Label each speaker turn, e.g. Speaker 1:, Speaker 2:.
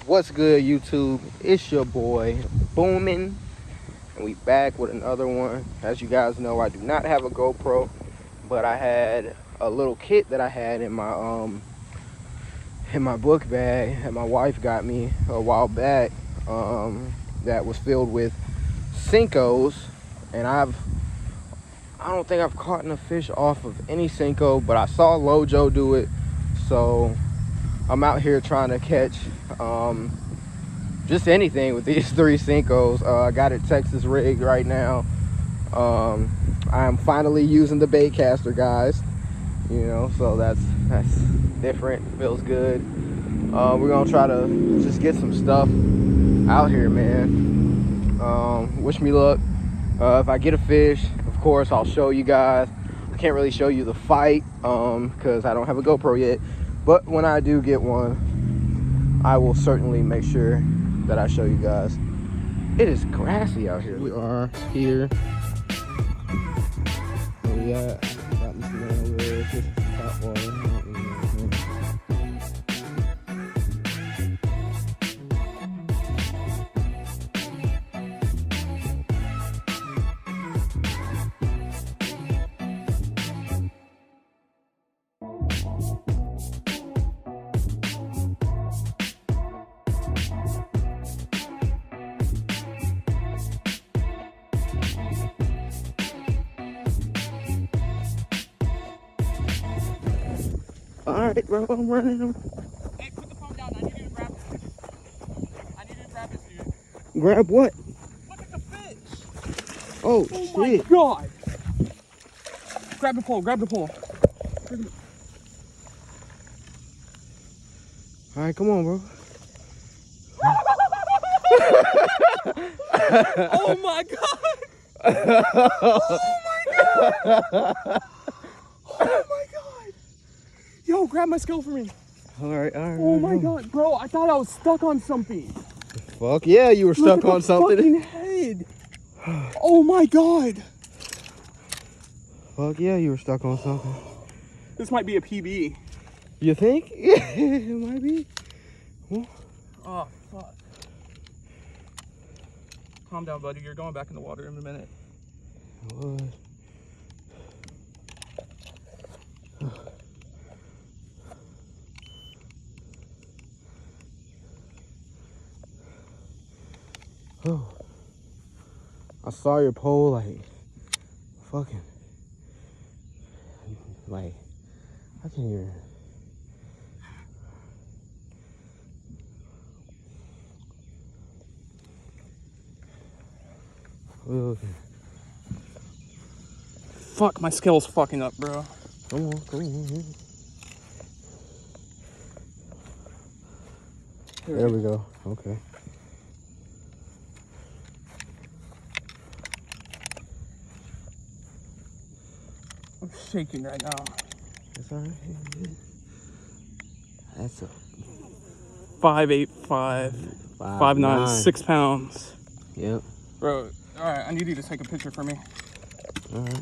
Speaker 1: What's good, YouTube? It's your boy Boomin', and we back with another one. As you guys know, I do not have a GoPro, but I had a little kit that I had in my book bag that my wife got me a while back, that was filled with Senkos, and I don't think I've caught a fish off of any Senko, but I saw Lojo do it, so I'm out here trying to catch just anything with these 3 Senkos. I got it Texas rigged right now. I'm finally using the bait caster, guys. You know, so that's different. Feels good. We're gonna try to just get some stuff out here, man. Wish me luck. If I get a fish, of course I'll show you guys. I can't really show you the fight because I don't have a GoPro yet, but when I do get one, I will certainly make sure that I show you guys. It is grassy out here. We are here. Got this man over there. It's just hot water. Alright, bro, I'm running him.
Speaker 2: Hey, put the phone down. I need you to grab this. I need you to grab this, dude.
Speaker 1: Grab what?
Speaker 2: Look at the fish.
Speaker 1: Oh,
Speaker 2: Oh
Speaker 1: shit.
Speaker 2: my god. Grab the pole. Grab the pole.
Speaker 1: Alright, come on, bro.
Speaker 2: Oh my god. Oh my god. Oh my god. Yo, grab my skill for me.
Speaker 1: Alright.
Speaker 2: Oh my god, bro, I thought I was stuck on something.
Speaker 1: Fuck yeah, you were stuck on something.
Speaker 2: Fucking head. Oh my god.
Speaker 1: Fuck yeah, you were stuck on something.
Speaker 2: This might be a PB.
Speaker 1: You think? Yeah, it might be.
Speaker 2: Oh, fuck. Calm down, buddy. You're going back in the water in a minute.
Speaker 1: What? Oh, I saw your pole like fucking like I can't even. Okay.
Speaker 2: Fuck, my skill's fucking up, bro.
Speaker 1: Come on. There we go. Okay.
Speaker 2: I'm shaking right now.
Speaker 1: That's all right. That's a
Speaker 2: 5'8", 5'9", 6 pounds.
Speaker 1: Yep.
Speaker 2: Bro, alright, I need you to take a picture for me.
Speaker 1: Alright.